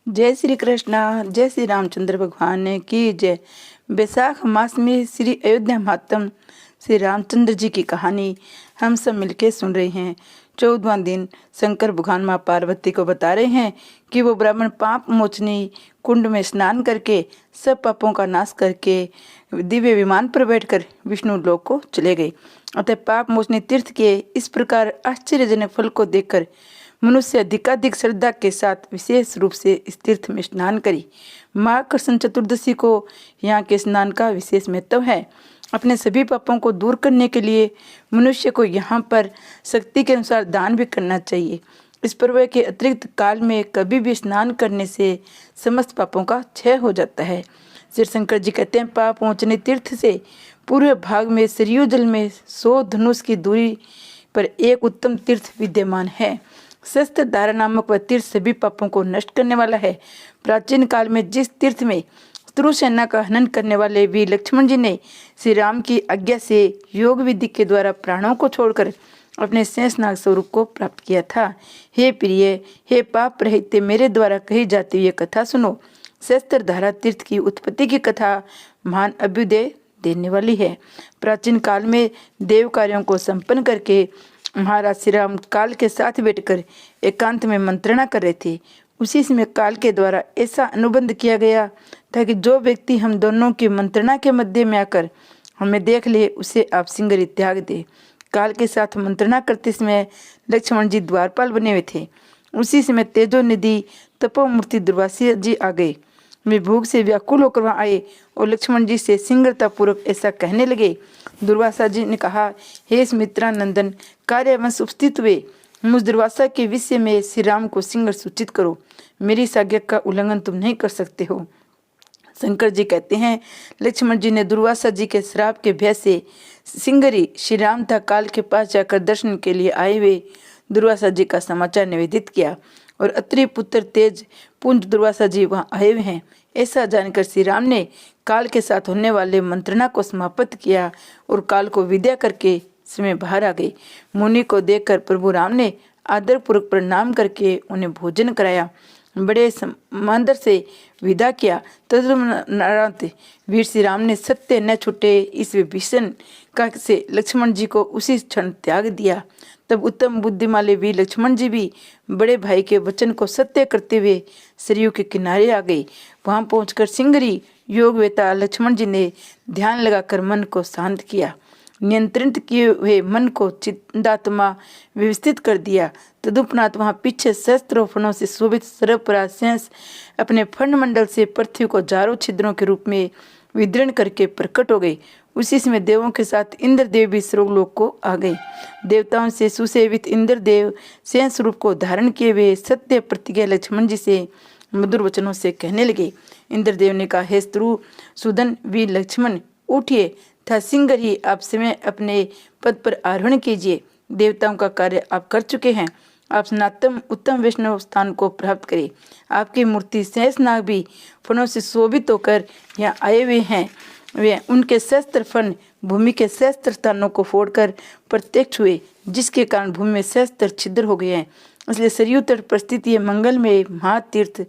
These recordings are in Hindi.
जय श्री कृष्णा, जय श्री रामचंद्र भगवान की जय। बैसाख मास में श्री अयोध्या महात्म श्री रामचंद्र जी की कहानी हम सब मिलके सुन रहे हैं। 14वां दिन शंकर भगवान माँ पार्वती को बता रहे हैं कि वो ब्राह्मण पाप मोचनी कुंड में स्नान करके सब पापों का नाश करके दिव्य विमान पर बैठकर विष्णु लोक को चले गए। अतः पाप मोचनी तीर्थ के इस प्रकार आश्चर्यजनक फल को देखकर मनुष्य अधिकाधिक श्रद्धा के साथ विशेष रूप से इस तीर्थ में स्नान करी। माघ कृष्ण चतुर्दशी को यहाँ के स्नान का विशेष महत्व है। अपने सभी पापों को दूर करने के लिए मनुष्य को यहाँ पर शक्ति के अनुसार दान भी करना चाहिए। इस पर्व के अतिरिक्त काल में कभी भी स्नान करने से समस्त पापों का क्षय हो जाता है। श्री शंकर जी कहते हैं, पाप मोचनी तीर्थ से पूर्व भाग में सरयू जल में 100 धनुष की दूरी पर एक उत्तम तीर्थ विद्यमान है। शस्त्र धारा नामक वह तीर्थ सभी पापों को नष्ट करने वाला है। प्राचीन काल में जिस तीर्थ में शत्रु सेना का हनन करने वाले वीर लक्ष्मण जी ने श्री राम की आज्ञा से योग विधि के द्वारा प्राणों को छोड़कर अपने शेषनाग स्वरूप को प्राप्त किया था। हे प्रिय, हे पाप रहित मेरे द्वारा कही जाती हुई कथा सुनो। शस्त्र धारा तीर्थ की उत्पत्ति की कथा महान अभ्युदय देने वाली है। प्राचीन काल में देव कार्यों को संपन्न करके महाराज श्री राम काल के साथ बैठकर एकांत में मंत्रणा कर रहे थे। उसी समय काल के द्वारा ऐसा अनुबंध किया गया ताकि जो व्यक्ति हम दोनों की मंत्रणा के मध्य में आकर हमें देख ले उसे आप सिंगरी त्याग दे। काल के साथ मंत्रणा करते समय लक्ष्मण जी द्वारपाल बने हुए थे। उसी समय तेजो निधि तपोमूर्ति दुर्वासा जी आ गए। वे भूख से व्याकुल होकर वहाँ आए और लक्ष्मण जी से सिंगरतापूर्वक ऐसा कहने लगे। दुर्वासा जी ने कहा, हे सुमित्रानंदन, कार्यवश उपस्थित हुए मुझ दुर्वासा के विषय में श्री राम को सिंगर सूचित करो। मेरी इस आज्ञा का उल्लंघन तुम नहीं कर सकते हो। शंकर जी कहते हैं, लक्ष्मण जी ने दुर्वासा जी के श्राप के भय से सिंगरी श्री राम था काल के पास जाकर दर्शन के लिए आए हुए दुर्वासा जी का समाचार निवेदित किया और अत्रि पुत्र तेज पुंज दुर्वासा जी वहाँ आए हुए हैं। ऐसा जानकर श्री राम ने काल के साथ होने वाले मंत्रणा को समाप्त किया और काल को विदा करके समय बाहर आ गए। मुनि को देखकर प्रभु राम ने आदरपूर्वक प्रणाम करके उन्हें भोजन कराया, बड़े समादर से विदा किया। तदुपरांत वीर श्री राम ने सत्य न छूटे इस विभीषण का से लक्ष्मण जी को उसी क्षण त्याग दिया। तब उत्तम बुद्धिमाले वीर लक्ष्मण जी भी बड़े भाई के वचन को सत्य करते हुए सरयू के किनारे आ गए। वहां पहुंचकर सिंगरी योगवेता लक्ष्मण जी ने ध्यान लगाकर मन को शांत किया। नियंत्रित किए हुए मन को चिंतात्मा व्यवस्थित कर दिया। तदुपरांत वहां पीछे शस्त्र फणों से शोभित सर्वपराग शेष अपने फंड मंडल से पृथ्वी को चारों छिद्रों के रूप में विदीर्ण करके प्रकट हो गई। उसी समय देवों के साथ इंद्रदेव भी स्वर्गलोक को आ गए। देवताओं से सुसेवित इंद्रदेव शेष रूप को धारण किए हुए सत्य प्रतिज्ञा लक्ष्मण जी से मधुर वचनों से कहने लगे। इंद्रदेव ने कहा, हे शत्रु सुदन वीर लक्ष्मण, उठिए था सिंगर ही आप समय अपने पद पर आरोहण कीजिए। देवताओं का कार्य आप कर चुके हैं। आप सनातन उत्तम वैष्णव स्थान को प्राप्त करें। आपकी मूर्ति शेषनाग भी फनों से शोभित होकर यहाँ आए हुए हैं। वे उनके शस्त्र फन भूमि के शस्त्र स्थानों को फोड़कर प्रत्यक्ष हुए, जिसके कारण भूमि में शस्त्र छिद्र हो गए हैं। इसलिए सरयू तट पर स्थित ये मंगलमय महातीर्थ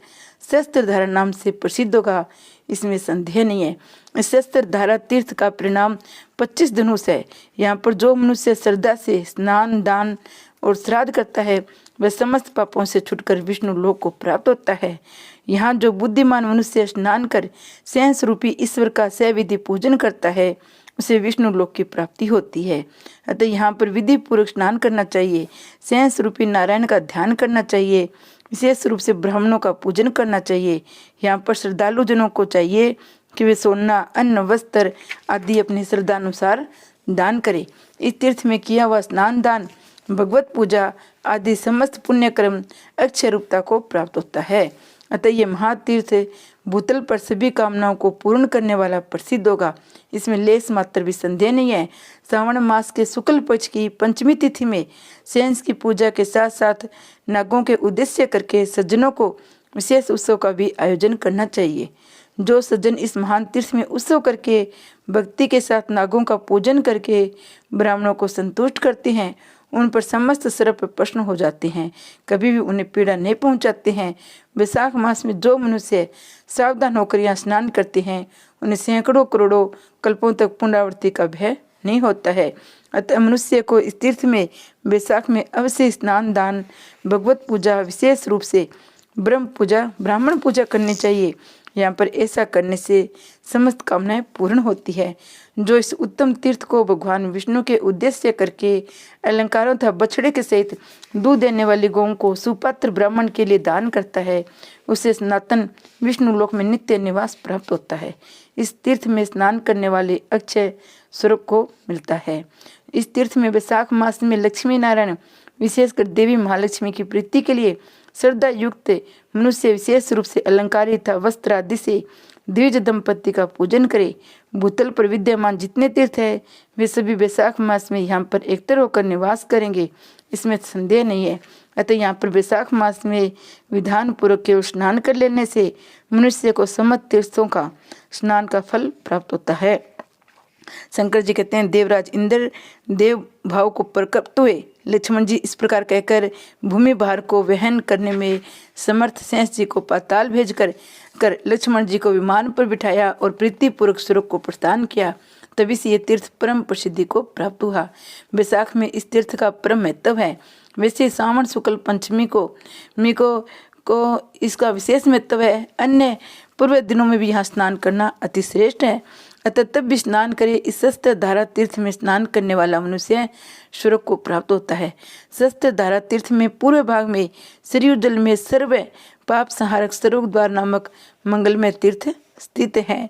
शस्त्रधारा नाम से प्रसिद्ध होगा, इसमें संदेह नहीं है। इस शस्त्रधारा तीर्थ का परिणाम 25 धनुष है। यहाँ पर जो मनुष्य श्रद्धा से स्नान दान और श्राद्ध करता है वह समस्त पापों से छुटकर विष्णु लोक को प्राप्त होता है। यहाँ जो बुद्धिमान मनुष्य स्नान कर शेष रूपी ईश्वर का सविधि पूजन करता है उसे विष्णु लोक की प्राप्ति होती है। अतः यहाँ पर विधि पूर्वक स्नान करना चाहिए, शेष रूपी नारायण का ध्यान करना चाहिए, विशेष रूप से ब्राह्मणों का पूजन करना चाहिए। यहाँ पर श्रद्धालु जनों को चाहिए कि वे सोना अन्न वस्त्र आदि अपनी श्रद्धा अनुसार दान करें। इस तीर्थ में किया हुआ स्नान दान भगवत पूजा आदि समस्त पुण्य कर्म अक्षय रूपता को प्राप्त होता है। अतः ये महातीर्थ भूतल पर सभी कामनाओं को पूर्ण करने वाला प्रसिद्ध होगा, इसमें लेस मात्र भी संदेह नहीं है। श्रावण मास के शुक्ल पक्ष की पंचमी तिथि में शेष की पूजा के साथ साथ नागों के उद्देश्य करके सज्जनों को विशेष उत्सव का भी आयोजन करना चाहिए। जो सज्जन इस महान तीर्थ में उत्सव करके भक्ति के साथ नागों का पूजन करके ब्राह्मणों को संतुष्ट करते हैं उन पर समस्त सर्प प्रश्न हो जाते हैं, कभी भी उन्हें पीड़ा नहीं पहुंचाते हैं। वैशाख मास में जो मनुष्य सावधान होकर यहाँ स्नान करते हैं उन्हें सैकड़ों करोड़ों कल्पों तक पुनरावृत्ति का भय नहीं होता है। अतः मनुष्य को इस तीर्थ में वैशाख में अवश्य स्नान, दान, भगवत पूजा, विशेष रूप से ब्राह्मण पूजा करनी चाहिए। यहाँ पर ऐसा करने से समस्त कामनाएं पूर्ण होती है। जो इस उत्तम तीर्थ को भगवान विष्णु के उद्देश्य करके अलंकारों तथा बछड़े के सहित दूध देने वाली गौं को सुपात्र ब्राह्मण के लिए दान करता है, उसे सनातन विष्णु लोक में नित्य निवास प्राप्त होता है। इस तीर्थ में स्नान करने वाले अक्षय स्वर्ग को मिलता है। इस तीर्थ में वैशाख मास में लक्ष्मी नारायण, विशेषकर देवी महालक्ष्मी की प्रीति के लिए श्रद्धा युक्त मनुष्य विशेष रूप से अलंकारित वस्त्र आदि से द्विज दंपति का पूजन करे। भूतल पर विद्यमान जितने तीर्थ है वे सभी वैशाख मास में यहाँ पर एकत्र होकर निवास करेंगे, इसमें संदेह नहीं है। अतः यहाँ पर वैशाख मास में विधान पूर्वक केवल स्नान कर लेने से मनुष्य को समस्त तीर्थों का स्नान का फल प्राप्त होता है। शंकर जी कहते हैं, देवराज इंद्र देव भाव को प्रकट हुए। लक्ष्मण जी इस प्रकार कहकर भूमि भार को वहन करने में समर्थ शेष जी को पाताल भेजकर लक्ष्मण जी को विमान पर बिठाया और प्रीतिपूर्वक स्वर्ग को प्रस्थान किया। तभी से ये तीर्थ परम प्रसिद्धि को प्राप्त हुआ। वैशाख में इस तीर्थ का परम महत्व है। वैसे श्रावण शुक्ल पंचमी को इसका विशेष महत्व है। अन्य पूर्व दिनों में भी यहाँ स्नान करना अति श्रेष्ठ है। अतः तब भी स्नान करे। इस शस्त्र धारा तीर्थ में स्नान करने वाला मनुष्य स्वर्ग को प्राप्त होता है। शस्त्र धारा तीर्थ में पूर्व भाग में सरयू जल में सर्व पाप संहारक स्वरूप द्वार नामक मंगलमय तीर्थ स्थित है।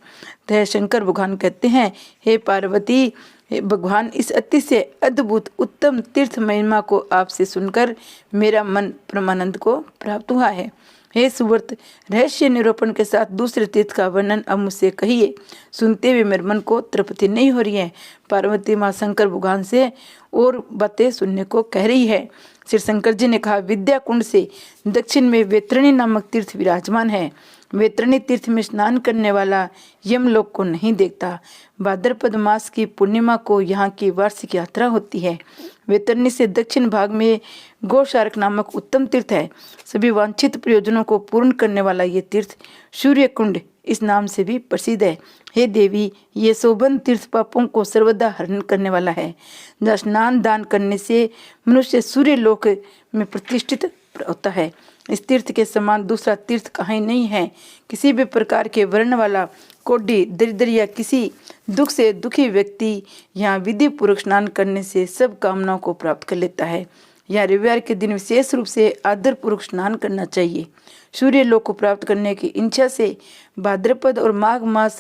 तो शंकर भगवान कहते हैं, हे पार्वती, हे भगवान, इस अति से अद्भुत उत्तम तीर्थ महिमा को आपसे सुनकर मेरा मन परमानंद को प्राप्त हुआ है। हे सुव्रत, रहस्य निरूपण के साथ दूसरे तीर्थ का वर्णन अब मुझसे कहिए। सुनते हुए मेरे मन को तृप्ति नहीं हो रही है। पार्वती माँ शंकर भगवान से और बातें सुनने को कह रही है। श्री शंकर जी ने कहा, विद्या कुंड से दक्षिण में वैतरणी नामक तीर्थ विराजमान है। वैतरणी तीर्थ में स्नान करने वाला यमलोक को नहीं देखता। भाद्रपद मास की पूर्णिमा को यहाँ की वार्षिक यात्रा होती है। वैतरणी से दक्षिण भाग में गोशारक नामक उत्तम तीर्थ है। सभी वांछित प्रयोजनों को पूर्ण करने वाला ये तीर्थ सूर्य कुंड इस नाम से भी प्रसिद्ध है। हे देवी, ये शोभन तीर्थ पापों को सर्वदा हरण करने वाला है। जहाँ स्नान दान करने से मनुष्य सूर्य लोक में प्रतिष्ठित होता है। इस तीर्थ के समान दूसरा तीर्थ कहीं नहीं है। किसी भी प्रकार के वर्ण वाला, कोढ़ी, दरिद्र या किसी दुख से दुखी व्यक्ति यहाँ विधि पूर्वक स्नान करने से सब कामनाओं को प्राप्त कर लेता है। यहाँ रविवार के दिन विशेष रूप से आदर पूर्वक स्नान करना चाहिए। सूर्य लोक को प्राप्त करने की इच्छा से भाद्रपद और माघ मास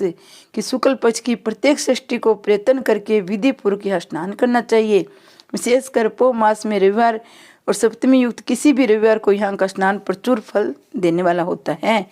की शुक्ल पक्ष की प्रत्येक षष्ठी को प्रयत्न करके विधि पूर्वक यहाँ स्नान करना चाहिए। विशेषकर पौ मास में रविवार और सप्तमी युक्त किसी भी रविवार को यहाँ का स्नान प्रचुर फल देने वाला होता है।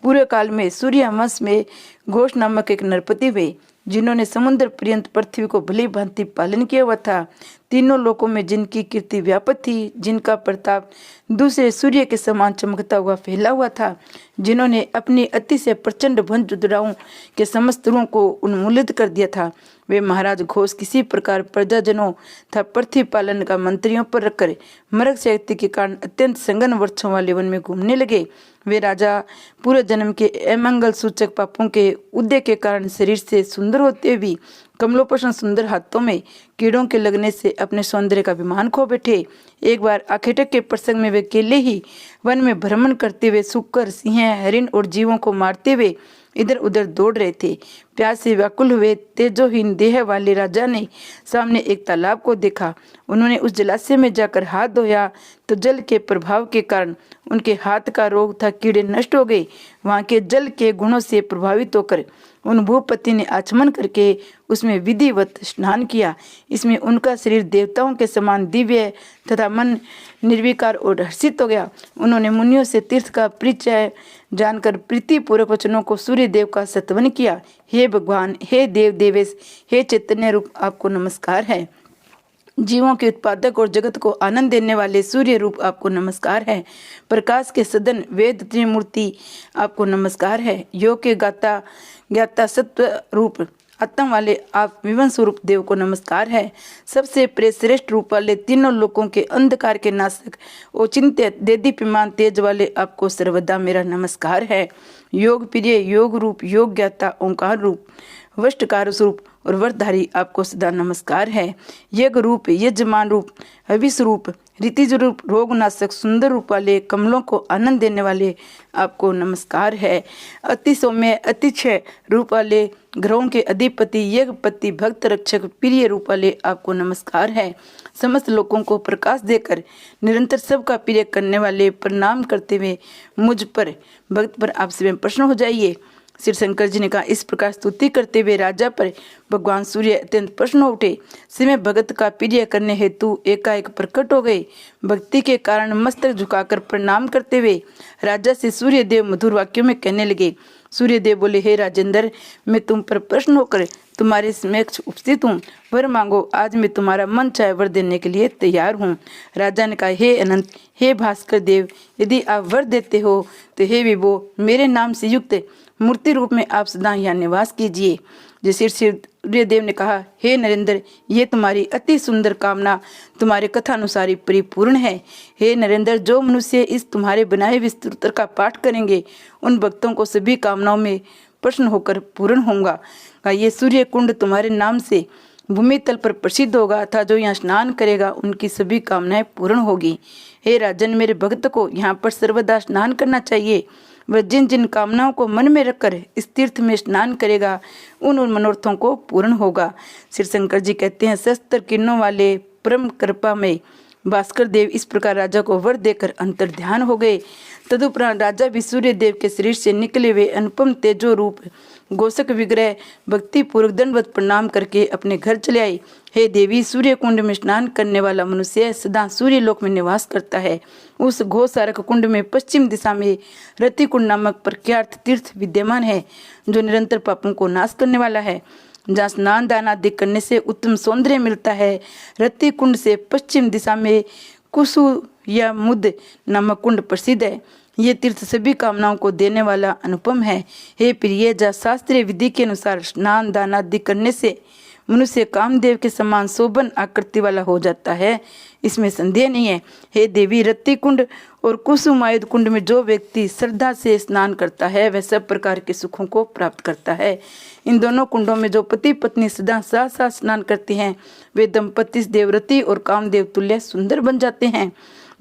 पूर्व काल में सूर्यवंश में घोष नामक एक नरपति हुए, जिन्होंने समुद्र पर्यंत पृथ्वी को भली भांति पालन किया हुआ था। तीनों लोकों में जिनकी कीर्ति व्यापक थी, जिनका प्रताप दूसरे सूर्य के समान चमकता हुआ फैला हुआ था, जिन्होंने अपनी अति से प्रचंड भंजुराओं के समस्त रूहों को उन्मूलित कर दिया था, वे महाराज घोष किसी प्रकार प्रजाजनों तथा पृथ्वी पालन का मंत्रियों पर रखकर मृग शक्ति के कारण अत्यंत संगन वृक्षों वाले वन में घूमने लगे। वे राजा पूरे जन्म के अमंगल सूचक पापों के उदय के कारण शरीर से सुंदर होते हुए भी कमलोपशन सुंदर हाथों में कीड़ों के लगने से अपने सौंदर्य का अभिमान खो बैठे। एक बार आखेटक के प्रसंग में वे अकेले ही वन में भ्रमण करते हुए सुकर, सिंह, हरिण और जीवों को मारते हुए इधर उधर दौड़ रहे थे। प्यास से व्याकुल हुए तेजोहीन देह वाले राजा ने सामने एक तालाब को देखा। उन्होंने उस जलाशय में जाकर हाथ धोया तो जल के प्रभाव के कारण उनके हाथ का रोग था कीड़े नष्ट हो गए। वहां के जल के गुणों से प्रभावित होकर उन भूपति ने आचमन करके उसमें विधिवत स्नान किया। इसमें उनका शरीर देवताओं के समान दिव्य तथा मन निर्विकार और हर्षित हो गया। उन्होंने मुनियों से तीर्थ का परिचय जानकर प्रीतिपूर्वक वचनों को सूर्य देव का सत्वन किया। हे भगवान, हे देव देवेश, हे चैतन्य रूप, आपको नमस्कार है। जीवों के उत्पादक और जगत को आनंद देने वाले सूर्य रूप, आपको नमस्कार है। प्रकाश के सदन वेद त्रिमूर्ति, आपको नमस्कार है। योग के ज्ञाता सत्व रूप, आत्मा वाले आप विवन स्वरूप देव को नमस्कार है। सबसे प्रिय श्रेष्ठ रूप वाले तीनों लोकों के अंधकार के नाशक ओचिंत्य देदीप्यमान तेज वाले आपको सर्वदा मेरा नमस्कार है। योग प्रिय, योग रूप, योग ज्ञाता, ओंकार रूप, वष्टकार स्वरूप और वरधारी आपको सदा नमस्कार है। यज्ञ रूप, यजमान रूप, हविष रूप, ऋतिज रूप, रोगनाशक, सुंदर रूप वाले, कमलों को आनंद देने वाले आपको नमस्कार है। अति सौम्य, अतिशय रूप वाले, ग्रहों के अधिपति, यज्ञपति, भक्त रक्षक, प्रिय रूप वाले आपको नमस्कार है। समस्त लोगों को प्रकाश देकर निरंतर सबका प्रिय करने वाले, प्रणाम करते हुए मुझ पर भक्त पर आप स्वयं प्रसन्न हो जाइए। श्री शंकर जी ने कहा, इस प्रकार स्तुति करते हुए राजा पर भगवान सूर्य अत्यंत प्रसन्न उठे। समय भगत का प्रिय करने हेतु एकाएक प्रकट हो गए। भक्ति के कारण मस्तक झुकाकर प्रणाम करते हुए राजा से सूर्य देव मधुर वाक्यों में कहने लगे। सूर्य देव बोले, हे राजेंद्र, मैं तुम पर प्रसन्न होकर तुम्हारे समक्ष उपस्थित हूँ। वर मांगो, आज मैं तुम्हारा मन चाहे वर देने के लिए तैयार हूँ। राजा ने कहा, हे अनंत, हे भास्कर देव, यदि आप वर देते हो तो हे विभो, मेरे नाम से युक्त मूर्ति रूप में आप सदा यहाँ निवास कीजिए। जैसे सूर्य देव ने कहा, हे नरेंद्र, ये तुम्हारी अति सुंदर कामना तुम्हारे कथानुसार ही परिपूर्ण है। हे नरेंद्र, जो मनुष्य इस तुम्हारे बनाए हुए स्तोत्र का पाठ करेंगे उन भक्तों को सभी कामनाओं में प्रसन्न होकर पूर्ण होगा। ये सूर्य कुंड तुम्हारे नाम से भूमि तल पर प्रसिद्ध होगा तथा जो यहाँ स्नान करेगा उनकी सभी कामनाएं पूर्ण होगी। हे राजन, मेरे भक्त को यहाँ पर सर्वदा स्नान करना चाहिए। वह जिन जिन कामनाओं को मन में रखकर इस तीर्थ में स्नान करेगा उन मनोरथों को पूर्ण होगा। श्री शंकर जी कहते हैं, शस्त्र किरणों वाले परम कृपा में भास्कर देव इस प्रकार राजा को वर देकर अंतर ध्यान हो गए। तदुपरांत राजा भी सूर्य देव के शरीर से निकले हुए अनुपम तेजो रूप गोसक विग्रह भक्ति पूर्वक दंडवत प्रणाम करके अपने घर चले आए। हे देवी, सूर्य कुंड में स्नान करने वाला मनुष्य सदा सूर्य लोक में निवास करता है। उस घोसारक कुंड में पश्चिम दिशा में रति कुंड नामक प्रख्यात तीर्थ विद्यमान है, जो निरंतर पापों को नाश करने वाला है, जहाँ स्नान दान आदि करने से उत्तम सौंदर्य मिलता है। रति कुंड से पश्चिम दिशा में कुसु या मुद नामक कुंड प्रसिद्ध है। ये तीर्थ सभी कामनाओं को देने वाला अनुपम है। हे प्रिय, जहाँ शास्त्रीय विधि के अनुसार स्नान दान आदि करने से मनुष्य कामदेव के समान शोभन आकृति वाला हो जाता है, इसमें संदेह नहीं है। हे देवी, रत्ती कुंड और कुसुमायुध कुंड में जो व्यक्ति श्रद्धा से स्नान करता है वह सब प्रकार के सुखों को प्राप्त करता है। इन दोनों कुंडों में जो पति पत्नी सदा साथ साथ स्नान करते हैं वे दंपति देवरती और कामदेव तुल्य सुंदर बन जाते हैं।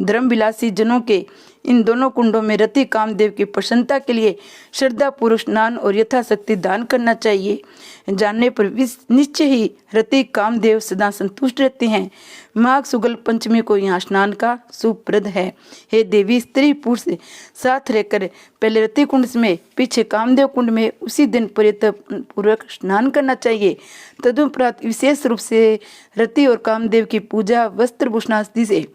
धर्म विलासी जनों के इन दोनों कुंडों में रति कामदेव की प्रसन्नता के लिए श्रद्धा पूर्वक स्नान और यथाशक्ति दान करना चाहिए। जानने पर निश्चय ही रति कामदेव सदा संतुष्ट रहते हैं। माघ शुक्ल पंचमी को यहाँ स्नान का सुप्रद है। हे देवी, स्त्री पुरुष साथ रहकर पहले रति कुंड में पीछे कामदेव कुंड में उसी दिन पूर्वक स्नान करना चाहिए। तदुपरांत विशेष रूप से रति और कामदेव की पूजा वस्त्र भूषणादि से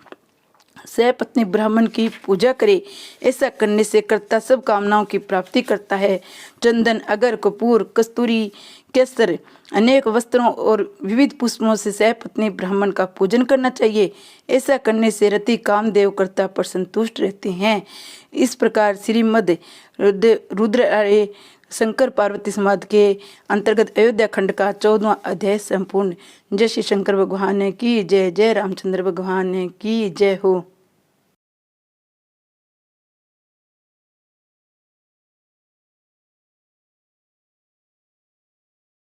सहपत्नी ब्राह्मण की पूजा करे। ऐसा करने से कर्ता सब कामनाओं की प्राप्ति करता है। चंदन, अगर, कपूर, कस्तूरी, केसर, अनेक वस्त्रों और विविध पुष्पों से सहपत्नी ब्राह्मण का पूजन करना चाहिए। ऐसा करने से रति कामदेव कर्ता पर संतुष्ट रहते हैं। इस प्रकार श्रीमद् रुद्र शंकर पार्वती संवाद के अंतर्गत अयोध्या खंड का 14वां अध्याय संपूर्ण। जय श्री शंकर भगवान की जय। जय रामचंद्र भगवान की जय हो।